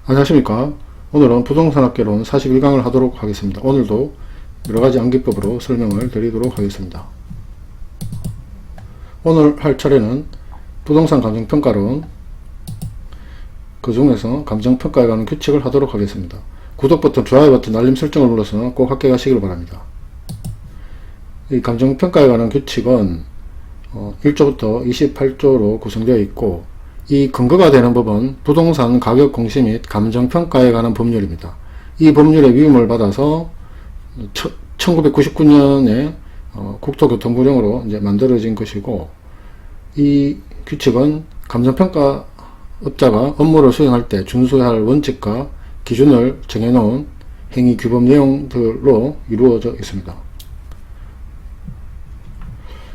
안녕하십니까. 오늘은 부동산학개론 41강을 하도록 하겠습니다. 오늘도 여러가지 암기법으로 설명을 드리도록 하겠습니다. 오늘 할 차례는 부동산 감정평가론, 그 중에서 감정평가에 관한 규칙을 하도록 하겠습니다. 구독 버튼, 좋아요 버튼, 알림 설정을 눌러서 꼭 함께 가시길 바랍니다. 이 감정평가에 관한 규칙은 1조부터 28조로 구성되어 있고, 이 근거가 되는 법은 부동산 가격 공시 및 감정평가에 관한 법률입니다. 이 법률의 위임을 받아서 1999년에 국토교통부령으로 이제 만들어진 것이고, 이 규칙은 감정평가업자가 업무를 수행할 때 준수해야 할 원칙과 기준을 정해놓은 행위 규범 내용들로 이루어져 있습니다.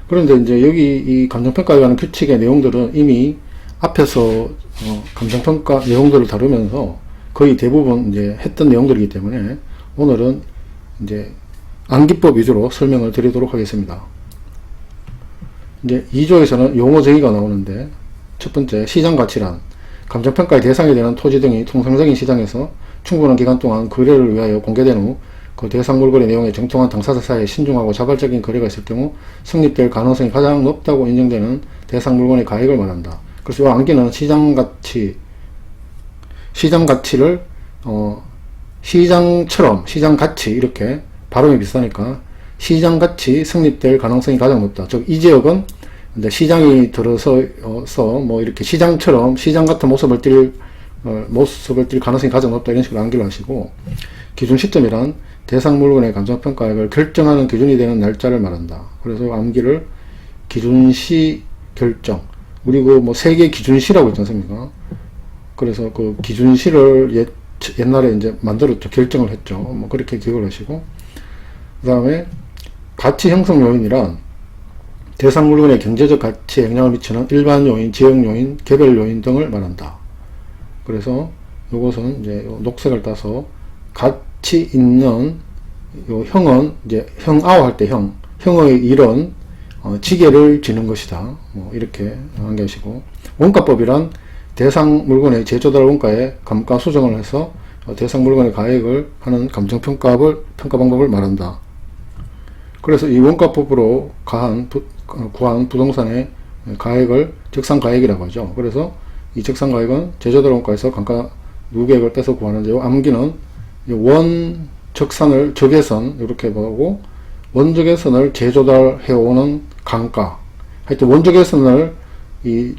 그런데 이제 여기 이 감정평가에 관한 규칙의 내용들은 이미 앞에서 감정평가 내용들을 다루면서 거의 대부분 이제 했던 내용들이기 때문에 오늘은 이제 암기법 위주로 설명을 드리도록 하겠습니다. 이제 2조에서는 용어 정의가 나오는데, 첫 번째 시장가치란 감정평가의 대상이 되는 토지 등이 통상적인 시장에서 충분한 기간 동안 거래를 위하여 공개된 후 그 대상 물건의 내용에 정통한 당사자 사이에 신중하고 자발적인 거래가 있을 경우 성립될 가능성이 가장 높다고 인정되는 대상 물건의 가액을 말한다. 그래서 이 암기는 시장가치를 시장처럼 시장가치, 이렇게 발음이 비슷하니까 시장가치 성립될 가능성이 가장 높다. 즉 이 지역은 시장이 들어서서 뭐 이렇게 시장처럼 시장 같은 모습을 띌 가능성이 가장 높다, 이런 식으로 암기를 하시고, 기준 시점이란 대상 물건의 감정평가액을 결정하는 기준이 되는 날짜를 말한다. 그래서 암기를 기준시 결정, 그리고 뭐 세계 기준시라고 있지 않습니까? 그래서 그 기준시를 옛날에 이제 만들었죠. 결정을 했죠. 뭐 그렇게 기억을 하시고, 그 다음에 가치 형성 요인이란 대상 물건의 경제적 가치에 영향을 미치는 일반 요인, 지역 요인, 개별 요인 등을 말한다. 그래서 이것은 이제 녹색을 따서 가치 있는 요 형은 이제 형아오 할 때 형의 일은 지게를 지는 것이다. 뭐 이렇게 암기하시고, 원가법이란 대상 물건의 제조달 원가에 감가 수정을 해서 대상 물건의 가액을 하는 감정평가 방법을 말한다. 그래서 이 원가법으로 구한 부동산의 가액을 적산가액이라고 하죠. 그래서 이 적산가액은 제조달 원가에서 감가 누계액을 빼서 구하는데, 요 암기는 적예선 이렇게 보고, 원적예선을 제조달해오는 강가, 하여튼 원적예선을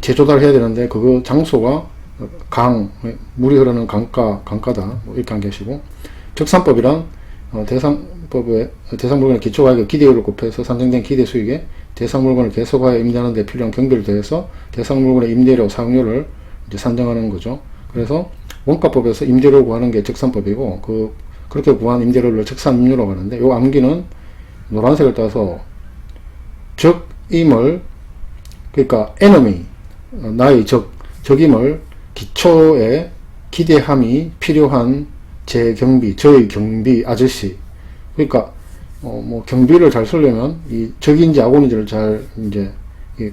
제조달해야 되는데 그 장소가 물이 흐르는 강가다, 뭐 이렇게 암기하시고, 적산법이란 대상 물건의 기초가액의 기대율을 곱해서 산정된 기대 수익에 대상 물건을 계속하여 임대하는 데 필요한 경비를 더해서 대상 물건의 임대료 사용료를 이제 산정하는 거죠. 그래서 원가법에서 임대료 구하는 게 적산법이고, 그렇게 구한 임대료를 적산임료라고 하는데, 요 암기는 노란색을 따서 적임을, 그러니까 enemy, 나의 적임을 기초에 기대함이 필요한 저의 경비 아저씨, 그러니까 뭐 경비를 잘 쓰려면 이 적인지 악원인지를 잘 이제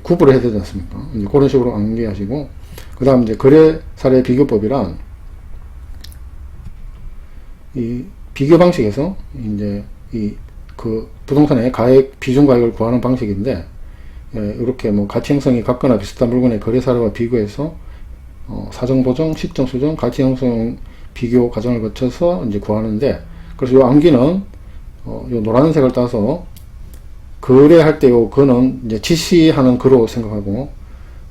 구분을 해야 되지 않습니까? 이제 그런 식으로 암기하시고, 그 다음 이제 거래 사례 비교법이란 이 비교 방식에서 이제 그 부동산의 비중 가액을 구하는 방식인데, 이렇게 뭐 가치 형성이 같거나 비슷한 물건의 거래 사례와 비교해서 사정 보정, 시점 수정, 가치 형성 비교 과정을 거쳐서 이제 구하는데, 그래서 이 암기는 요 노란색을 따서 거래할 때 요 거는 이제 지시하는 거로 생각하고,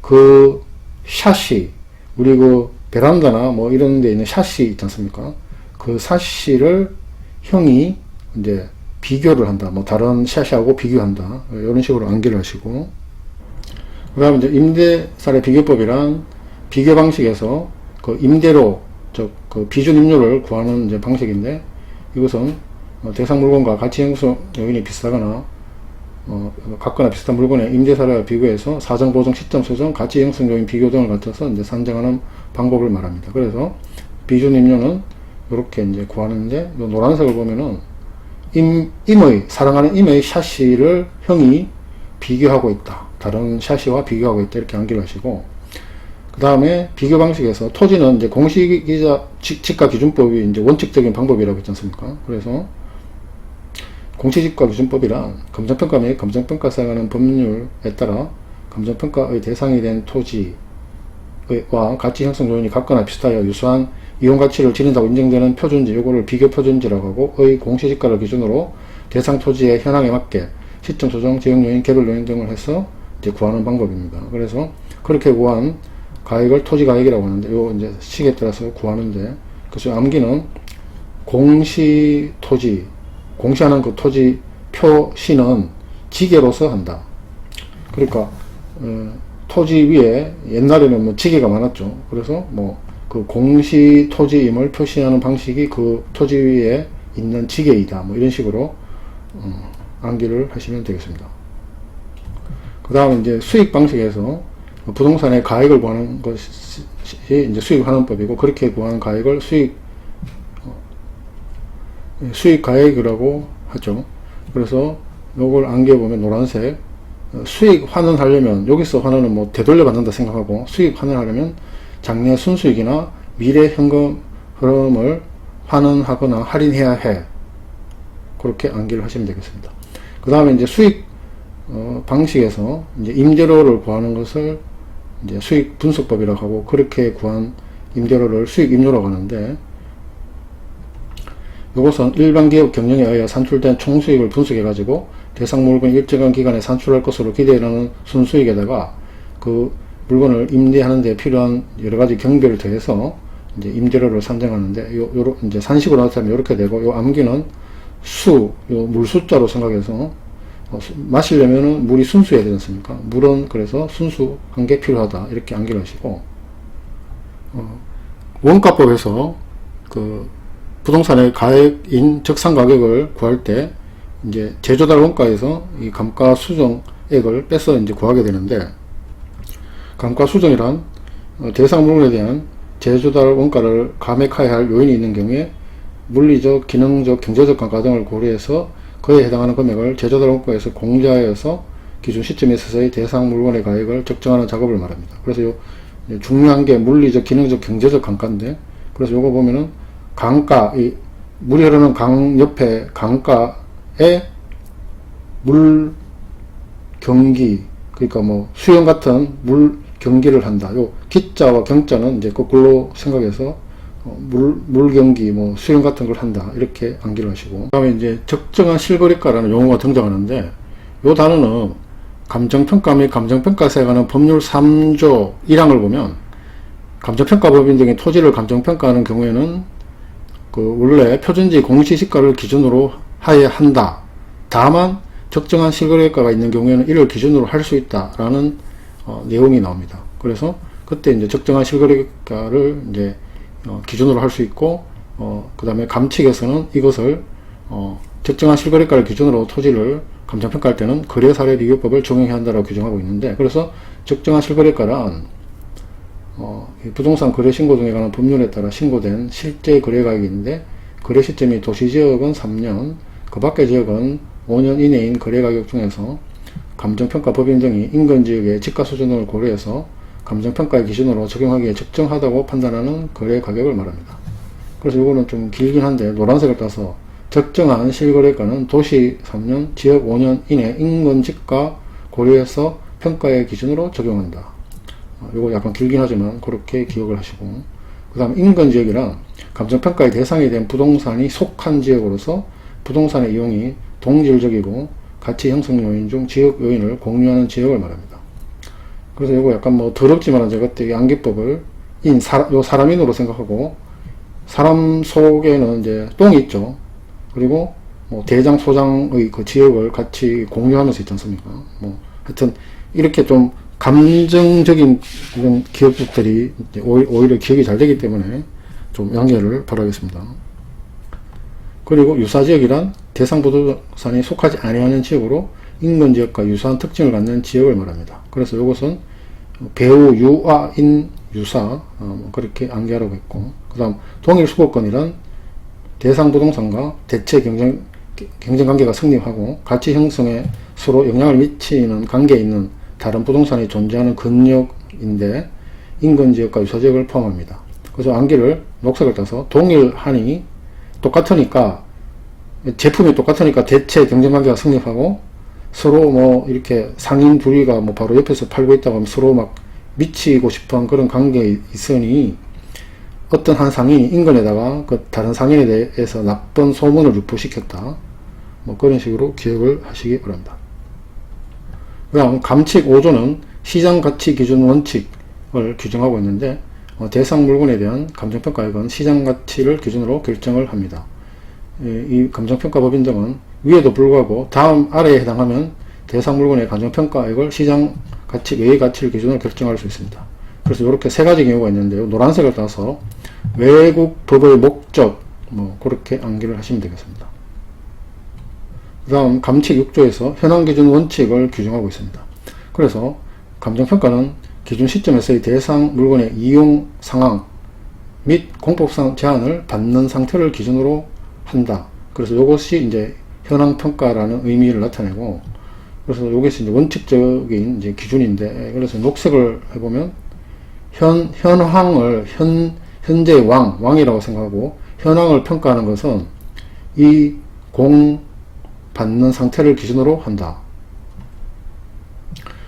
그 샷시, 우리 그 베란다나 뭐 이런 데 있는 샷시 있지 않습니까? 그 샷시를 형이 이제 비교를 한다. 뭐 다른 샷시하고 비교한다. 이런 식으로 암기를 하시고, 그 다음에 이제 임대사례 비교법이란 비교 방식에서 그 임대료, 그 비준 임료를 구하는 이제 방식인데, 이것은 대상 물건과 가치 형성 요인이 비슷하거나 같거나 비슷한 물건의 임대사례와 비교해서 사정 보정, 시점 수정, 가치 형성 요인 비교 등을 갖춰서 이제 산정하는 방법을 말합니다. 그래서 비준 임료는 이렇게 이제 구하는데, 요 노란색을 보면은 사랑하는 임의 샷시를 형이 비교하고 있다. 다른 샷시와 비교하고 있다. 이렇게 암기를 하시고, 그 다음에 비교 방식에서 토지는 이제 공시지가 기준법이 이제 원칙적인 방법이라고 했지 않습니까? 그래서 공시지가 기준법이란 감정평가 및 감정평가 사용하는 법률에 따라 감정평가의 대상이 된 토지와 가치 형성 요인이 같거나 비슷하여 유사한 이용 가치를 지닌다고 인정되는 표준지, 요거를 비교 표준지라고 하고, 의 공시지가를 기준으로 대상 토지의 현황에 맞게 시점 조정, 지역 요인, 개별 요인 등을 해서 이제 구하는 방법입니다. 그래서 그렇게 구한 가액을 토지 가액이라고 하는데, 요 이제 식에 따라서 구하는데, 그래서 암기는 공시 토지, 공시하는 그 토지 표시는 지게로서 한다. 그러니까 토지 위에 옛날에는 뭐 지게가 많았죠. 그래서 뭐 그 공시 토지임을 표시하는 방식이 그 토지 위에 있는 지게이다. 뭐 이런 식으로 암기를 하시면 되겠습니다. 그 다음에 이제 수익 방식에서 부동산의 가액을 구하는 것이 이제 수익 환원법이고, 그렇게 구한 가액을 수익 가액이라고 하죠. 그래서 요걸 암기해 보면 노란색, 수익 환원하려면, 여기서 환원은 뭐 되돌려 받는다 생각하고, 수익 환원하려면 장래 순수익이나 미래 현금 흐름을 환원하거나 할인해야 해. 그렇게 암기를 하시면 되겠습니다. 그 다음에 이제 수익 방식에서 이제 임대료를 구하는 것을 이제 수익 분석법이라고 하고, 그렇게 구한 임대료를 수익 임료라고 하는데, 이것은 일반 기업 경영에 의해 산출된 총수익을 분석해 가지고 대상 물건 일정한 기간에 산출할 것으로 기대하는 순수익에다가 그 물건을 임대하는 데 필요한 여러 가지 경비를 더해서 이제 임대료를 산정하는데, 요런 이제 산식으로 나타나면 이렇게 되고, 요 암기는 물 숫자로 생각해서 마시려면은 물이 순수해야 되지 않습니까? 물은 그래서 순수한 게 필요하다. 이렇게 암기를 하시고, 원가법에서 그 부동산의 가액인 적산 가격을 구할 때 이제 제조달 원가에서 이 감가수정액을 빼서 이제 구하게 되는데, 감가수정이란 대상 물건에 대한 제조달 원가를 감액해야 할 요인이 있는 경우에 물리적, 기능적, 경제적 감가 등을 고려해서 그에 해당하는 금액을 제조달 원가에서 공제하여서 기준 시점에 있어서의 대상 물건의 가액을 적정하는 작업을 말합니다. 그래서 요 중요한 게 물리적, 기능적, 경제적 감가인데, 그래서 요거 보면은 강가, 이 물이 흐르는 강 옆에 강가에 물 경기, 그러니까 뭐 수영 같은 물 경기를 한다. 요 기자와 경자는 이제 거꾸로 생각해서 물 경기, 뭐 수영 같은 걸 한다. 이렇게 암기를 하시고, 그 다음에 이제 적정한 실거래가라는 용어가 등장하는데, 요 단어는 감정평가 및 감정평가사에 관한 법률 3조 1항을 보면, 감정평가법인 등의 토지를 감정평가하는 경우에는 그 원래 표준지 공시지가를 기준으로 하여야 한다. 다만 적정한 실거래가가 있는 경우에는 이를 기준으로 할 수 있다라는 내용이 나옵니다. 그래서 그때 이제 적정한 실거래가를 이제 기준으로 할 수 있고, 그 다음에 감칙에서는 이것을 적정한 실거래가를 기준으로 토지를 감정평가할 때는 거래사례비교법을 적용해야 한다고 규정하고 있는데, 그래서 적정한 실거래가란 부동산 거래 신고 등에 관한 법률에 따라 신고된 실제 거래가격인데, 거래 시점이 도시지역은 3년, 그 밖의 지역은 5년 이내인 거래가격 중에서 감정평가 법인 등이 인근지역의 지가수준 등을 고려해서 감정평가의 기준으로 적용하기에 적정하다고 판단하는 거래가격을 말합니다. 그래서 이거는 좀 길긴 한데, 노란색을 따서 적정한 실거래가는 도시 3년, 지역 5년 이내 인근지가 고려해서 평가의 기준으로 적용한다. 이거 약간 길긴 하지만 그렇게 기억을 하시고, 그 다음 인근지역이란 감정평가의 대상이 된 부동산이 속한 지역으로서 부동산의 이용이 동질적이고 가치 형성 요인 중 지역 요인을 공유하는 지역을 말합니다. 그래서 이거 약간 뭐 더럽지만 제가 그때 암기법을 사람인으로 생각하고, 사람 속에는 이제 똥이 있죠. 그리고 뭐 대장, 소장의 그 지역을 같이 공유하면서 있지 않습니까? 뭐 하여튼 이렇게 좀 감정적인 이런 기억들이 오히려 기억이 잘 되기 때문에 좀 양해를 바라겠습니다. 그리고 유사지역이란 대상 부동산이 속하지 아니하는 지역으로 인근지역과 유사한 특징을 갖는 지역을 말합니다. 그래서 이것은 배우, 유아, 인, 유사, 그렇게 암기하라고 했고, 그 다음 동일 수거권이란 대상 부동산과 대체 경쟁관계가 성립하고 가치 형성에 서로 영향을 미치는 관계에 있는 다른 부동산이 존재하는 근역인데, 인근 지역과 유사 지역을 포함합니다. 그래서 암기를 녹색을 따서 동일하니 똑같으니까 제품이 똑같으니까 대체 경쟁관계가 성립하고 서로 뭐 이렇게 상인 둘이가 뭐 바로 옆에서 팔고 있다고 하면 서로 막 미치고 싶은 그런 관계에 있으니 어떤 한 상인이 인근에다가 그 다른 상인에 대해서 나쁜 소문을 유포시켰다. 뭐 그런 식으로 기억을 하시기 바랍니다. 그 다음 감칙 5조는 시장가치 기준 원칙을 규정하고 있는데 대상 물건에 대한 감정평가액은 시장가치를 기준으로 결정을 합니다. 이 감정평가법인 등은 위에도 불구하고 다음 아래에 해당하면 대상 물건의 감정평가액을 시장가치 외의 가치를 기준으로 결정할 수 있습니다. 그래서 이렇게 세 가지 경우가 있는데요. 노란색을 따서 외국 법의 목적 뭐 그렇게 암기를 하시면 되겠습니다. 그 다음 감칙 6조에서 현황기준 원칙을 규정하고 있습니다. 그래서 감정평가는 기준 시점에서의 대상 물건의 이용 상황 및 공법상 제한을 받는 상태를 기준으로 한다. 그래서 이것이 이제 현황평가라는 의미를 나타내고, 그래서 이것이 이제 원칙적인 이제 기준인데, 그래서 녹색을 해보면 현황을 현재의 왕이라고 생각하고, 현황을 평가하는 것은 이 공 받는 상태를 기준으로 한다.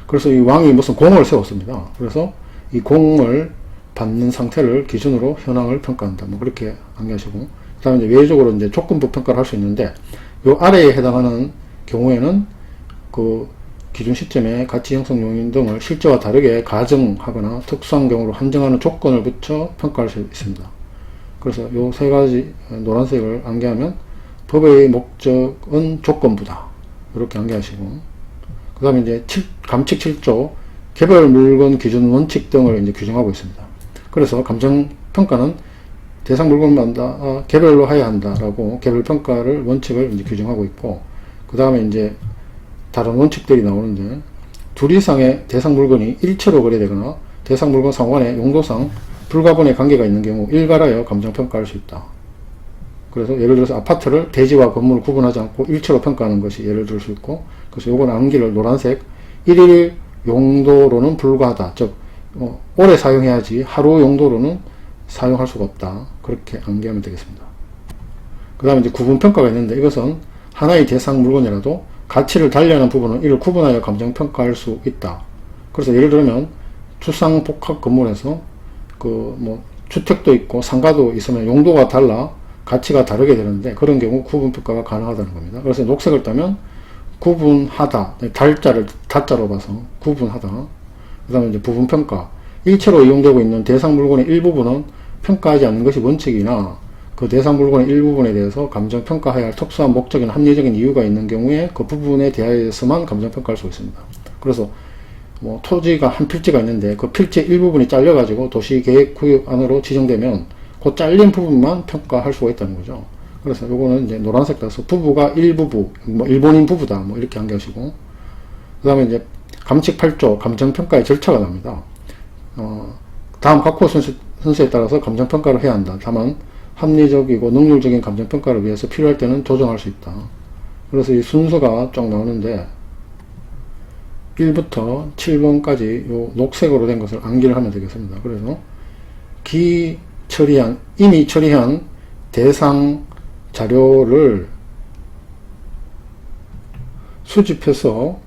그래서 이 왕이 무슨 공을 세웠습니다. 그래서 이 공을 받는 상태를 기준으로 현황을 평가한다. 뭐 그렇게 암기하시고, 그 다음에 이제 외적으로 이제 조건부 평가를 할 수 있는데, 요 아래에 해당하는 경우에는 그 기준 시점에 가치 형성 요인 등을 실제와 다르게 가정하거나 특수한 경우로 한정하는 조건을 붙여 평가할 수 있습니다. 그래서 요 세 가지 노란색을 암기하면 법의 목적은 조건부다. 이렇게 암기하시고, 그 다음에 이제 감칙 7조 개별 물건 기준 원칙 등을 이제 규정하고 있습니다. 그래서 감정평가는 대상 물건마다 개별로 해야 한다라고 개별 평가를 원칙을 이제 규정하고 있고, 그 다음에 이제 다른 원칙들이 나오는데, 둘 이상의 대상 물건이 일체로 거래되거나 대상 물건 상호간의 용도상 불가분의 관계가 있는 경우 일괄하여 감정평가할 수 있다. 그래서 예를 들어서 아파트를 대지와 건물을 구분하지 않고 일체로 평가하는 것이 예를 들 수 있고, 그래서 요건 암기를 노란색 일일 용도로는 불가하다. 즉 오래 사용해야지 하루 용도로는 사용할 수가 없다. 그렇게 암기하면 되겠습니다. 그 다음에 이제 구분평가가 있는데, 이것은 하나의 대상 물건이라도 가치를 달리하는 부분은 이를 구분하여 감정평가할 수 있다. 그래서 예를 들면 주상복합 건물에서 주택도 있고 상가도 있으면 용도가 달라 가치가 다르게 되는데, 그런 경우 구분평가가 가능하다는 겁니다. 그래서 녹색을 따면 구분하다, 다자로 봐서 구분하다. 그 다음에 이제 부분평가, 일체로 이용되고 있는 대상 물건의 일부분은 평가하지 않는 것이 원칙이나 그 대상 물건의 일부분에 대해서 감정평가해야 할 특수한 목적이나 합리적인 이유가 있는 경우에 그 부분에 대해서만 감정평가할 수 있습니다. 그래서 토지가 한 필지가 있는데 그 필지 일부분이 잘려가지고 도시계획구역 안으로 지정되면 그 잘린 부분만 평가할 수가 있다는 거죠. 그래서 요거는 이제 노란색 따서 부부가 일부부, 일본인 부부다, 이렇게 암기하시고, 그 다음에 이제 감칙 8조 감정평가의 절차가 나옵니다. 다음 각호 순서에 따라서 감정평가를 해야 한다. 다만 합리적이고 능률적인 감정평가를 위해서 필요할 때는 조정할 수 있다. 그래서 이 순서가 쫙 나오는데 1부터 7번까지 요 녹색으로 된 것을 암기를 하면 되겠습니다. 그래서 이미 처리한 대상 자료를 수집해서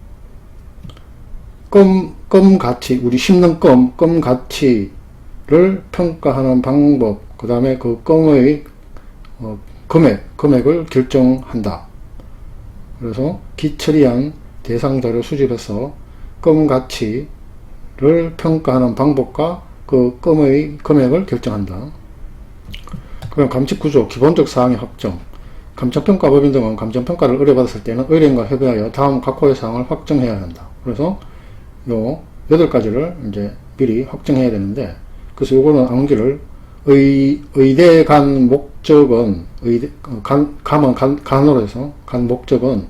껌 가치, 우리 심는 껌 가치를 평가하는 방법, 그 다음에 그 껌의 금액을 결정한다. 그래서 기처리한 대상 자료 수집해서 껌 가치를 평가하는 방법과 그 껌의 금액을 결정한다. 그럼 감칙 구조, 기본적 사항의 확정. 감정평가법인 등은 감정평가를 의뢰받았을 때는 의뢰인과 협의하여 다음 각호의 사항을 확정해야 한다. 그래서 요 8가지를 이제 미리 확정해야 되는데, 그래서 요거는 암기를 의대 간 목적은, 감은 간으로 해서 간 목적은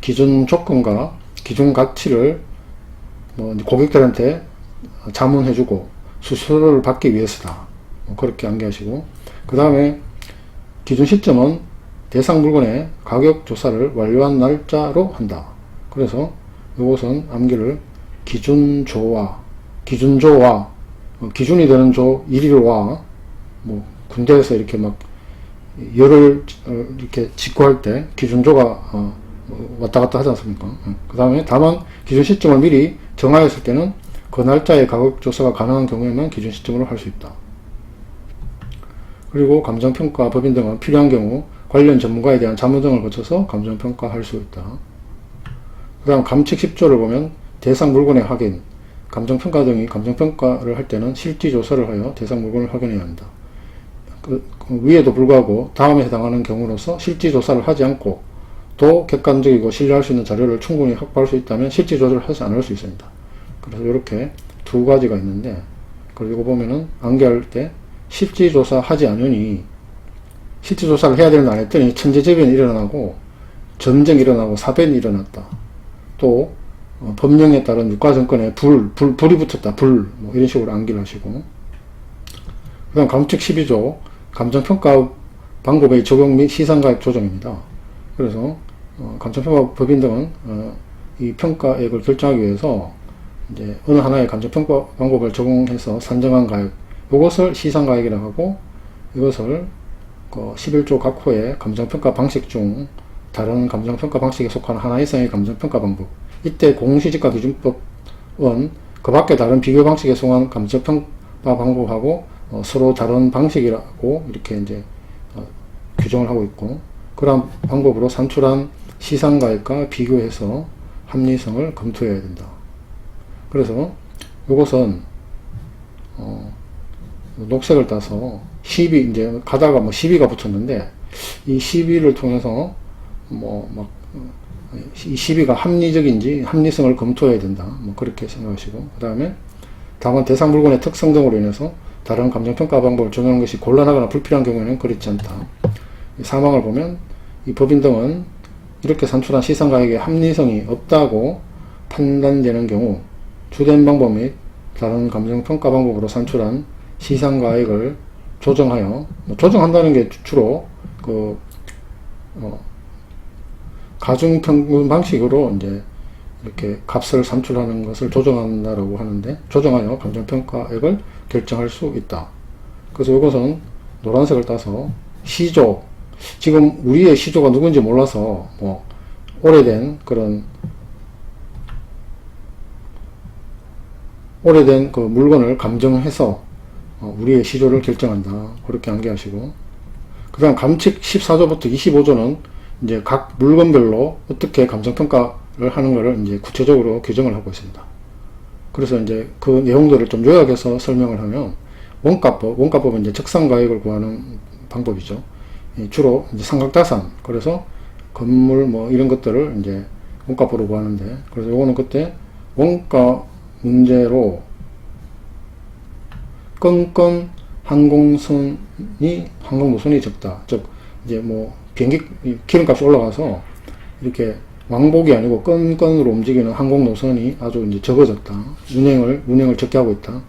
기준 조건과 기준 가치를 고객들한테 자문해주고 수수료를 받기 위해서다. 그렇게 암기하시고, 그 다음에 기준 시점은 대상 물건의 가격 조사를 완료한 날짜로 한다. 그래서 이것은 암기를 기준조와 기준이 되는 조 이리로 와. 뭐 군대에서 이렇게 막 열을 이렇게 직구할 때 기준조가 왔다 갔다 하지 않습니까? 그 다음에 다만 기준 시점을 미리 정하였을 때는 그 날짜에 가격 조사가 가능한 경우에만 기준 시점으로 할 수 있다. 그리고 감정평가 법인 등은 필요한 경우 관련 전문가에 대한 자문 등을 거쳐서 감정평가할 수 있다. 그 다음 감칙 10조를 보면 대상 물건의 확인, 감정평가 등이 감정평가를 할 때는 실지조사를 하여 대상 물건을 확인해야 한다. 그 위에도 불구하고 다음에 해당하는 경우로서 실지조사를 하지 않고 또 객관적이고 신뢰할 수 있는 자료를 충분히 확보할 수 있다면 실지조사를 하지 않을 수 있습니다. 그래서 이렇게 두 가지가 있는데, 그리고 이거 보면은 암기할 때 실지조사 하지 않으니 실지조사를 해야 되는데 안 했더니 천재지변이 일어나고 전쟁이 일어나고 사변이 일어났다. 또 법령에 따른 유가증권에 불이 붙었다. 뭐 이런 식으로 암기를 하시고, 그 다음 감칙 12조 감정평가 방법의 적용 및 시상가액 조정입니다. 그래서 감정평가 법인 등은 이 평가액을 결정하기 위해서 이제 어느 하나의 감정평가 방법을 적용해서 산정한 가액, 이것을 시상가액이라고 하고, 이것을 11조 각 호의 감정평가 방식 중 다른 감정평가 방식에 속한 하나 이상의 감정평가 방법, 이때 공시지가기준법은 그 밖에 다른 비교 방식에 속한 감정평가 방법하고 서로 다른 방식이라고 이렇게 이제 규정을 하고 있고, 그런 방법으로 산출한 시상가액과 비교해서 합리성을 검토해야 된다. 그래서 이것은 녹색을 따서 시비, 이제 가다가 뭐 시비가 붙었는데, 이 시비를 통해서 이 시비가 합리적인지 합리성을 검토해야 된다. 뭐 그렇게 생각하시고, 그 다음에 다만 대상 물건의 특성 등으로 인해서 다른 감정평가 방법을 적용하는 것이 곤란하거나 불필요한 경우에는 그렇지 않다. 이 사망을 보면 이 법인 등은 이렇게 산출한 시상가액의 합리성이 없다고 판단되는 경우 주된 방법 및 다른 감정평가 방법으로 산출한 시상가액을 조정하여, 조정한다는 게 주로 가중평균 방식으로 이제 이렇게 값을 산출하는 것을 조정한다라고 하는데, 조정하여 감정평가액을 결정할 수 있다. 그래서 이것은 노란색을 따서 시조, 지금 우리의 시조가 누군지 몰라서 오래된 그 물건을 감정해서 우리의 시조를 결정한다. 그렇게 암기하시고, 그 다음 감칙 14조부터 25조는 이제 각 물건별로 어떻게 감정평가를 하는 것을 이제 구체적으로 규정을 하고 있습니다. 그래서 이제 그 내용들을 좀 요약해서 설명을 하면, 원가법은 이제 적산가액을 구하는 방법이죠. 주로 이제 삼각자산, 그래서 건물 이런 것들을 이제 원가법으로 구하는데, 그래서 요거는 그때 원가 문제로 건건 항공노선이 적다. 즉 이제 비행기 기름값이 올라가서 이렇게 왕복이 아니고 건건으로 움직이는 항공노선이 아주 이제 적어졌다. 운행을 적게 하고 있다.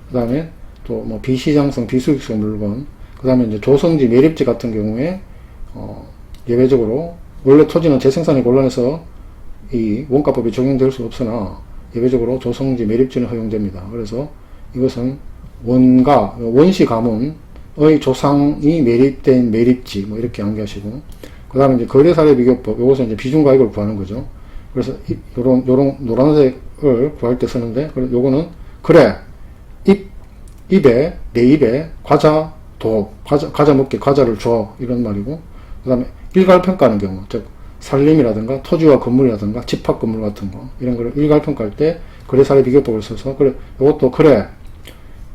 그 다음에 또 비시장성, 비수익성 물건, 그 다음에 이제 조성지, 매립지 같은 경우에 예외적으로 원래 토지는 재생산이 곤란해서 이 원가법이 적용될 수 없으나 예외적으로 조성지, 매립지는 허용됩니다. 그래서 이것은 원시 가문의 조상이 매립된 매립지, 이렇게 암기하시고, 그 다음에 이제 거래사례 비교법, 요것은 이제 비중가액을 구하는 거죠. 그래서 요런 노란색을 구할 때 쓰는데, 요거는 그래, 내 입에 과자 먹게 과자를 줘, 이런 말이고, 그 다음에 일괄평가하는 경우, 즉 산림이라든가 토지와 건물이라든가 집합 건물 같은 거, 이런 거를 일괄평가할 때 거래사례 비교법을 써서, 그래, 요것도 그래,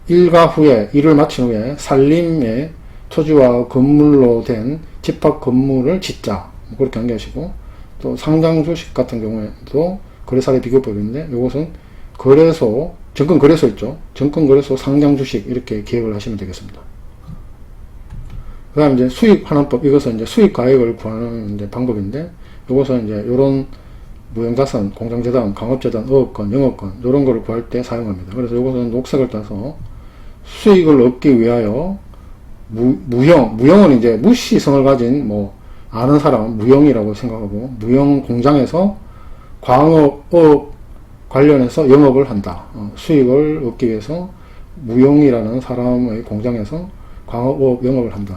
일가 후에, 일을 마친 후에 산림에 토지와 건물로 된 집합 건물을 짓자, 그렇게 암기하시고, 또 상장 주식 같은 경우에도 거래사례 비교법인데, 이것은 거래소, 정권거래소 있죠. 정권거래소 상장 주식, 이렇게 기억을 하시면 되겠습니다. 그 다음 이제 수익환원법, 이것은 이제 수익가액을 구하는 이제 방법인데, 이것은 이제 요런 무형자산, 공장재단, 강업재단, 어업권, 영업권, 요런 거를 구할 때 사용합니다. 그래서 이것은 녹색을 따서 수익을 얻기 위하여 무형은 이제 무시성을 가진 아는 사람 무형이라고 생각하고, 무형 공장에서 광업, 어업 관련해서 영업을 한다. 수익을 얻기 위해서 무용이라는 사람의 공장에서 광업 영업을 한다.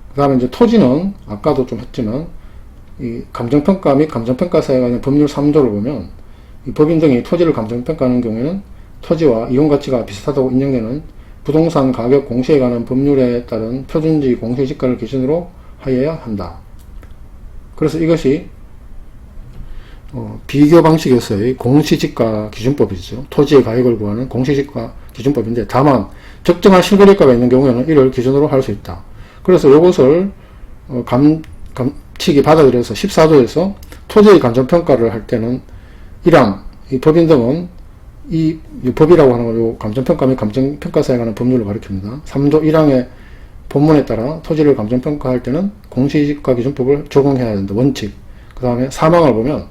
그 다음에 이제 토지는 아까도 좀 했지만 이 감정평가 및 감정평가사에 관한 법률 3조를 보면 이 법인 등이 토지를 감정평가하는 경우에는 토지와 이용가치가 비슷하다고 인정되는 부동산 가격 공시에 관한 법률에 따른 표준지 공시지가를 기준으로 하여야 한다. 그래서 이것이 비교 방식에서의 공시지가 기준법이죠. 토지의 가격을 구하는 공시지가 기준법인데 다만 적정한 실거래가가 있는 경우에는 이를 기준으로 할 수 있다. 그래서 이것을 감칙이 받아들여서 14조에서 토지의 감정평가를 할 때는 1항, 이 법인 등은 이 법이라고 하는 건 감정평가 및 감정평가사에 관한 법률을 가리킵니다. 3조 1항의 본문에 따라 토지를 감정평가할 때는 공시지가 기준법을 적용해야 된다. 원칙. 그 다음에 사망을 보면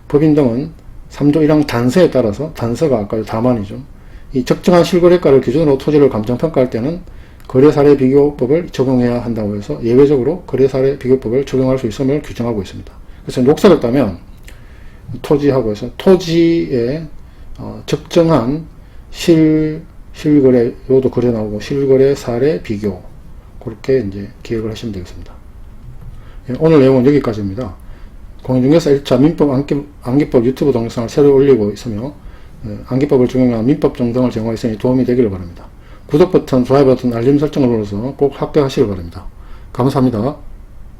법인 등은 3조 1항 단서에 따라서, 단서가 아까 다만이죠. 이 적정한 실거래가를 기준으로 토지를 감정평가할 때는 거래사례 비교법을 적용해야 한다고 해서 예외적으로 거래사례 비교법을 적용할 수 있음을 규정하고 있습니다. 그래서 녹색을 따면 토지하고 해서 토지의 적정한 실거래, 요도 그래 나오고 실거래 사례 비교, 그렇게 이제 기억을 하시면 되겠습니다. 예, 오늘 내용은 여기까지입니다. 공인중개사 1차 민법 암기법 유튜브 동영상을 새로 올리고 있으며 암기법을 적용한 민법 정등을 제공하고 있으니 도움이 되기를 바랍니다. 구독 버튼, 좋아요 버튼, 알림 설정을 눌러서 꼭 합격하시길 바랍니다. 감사합니다.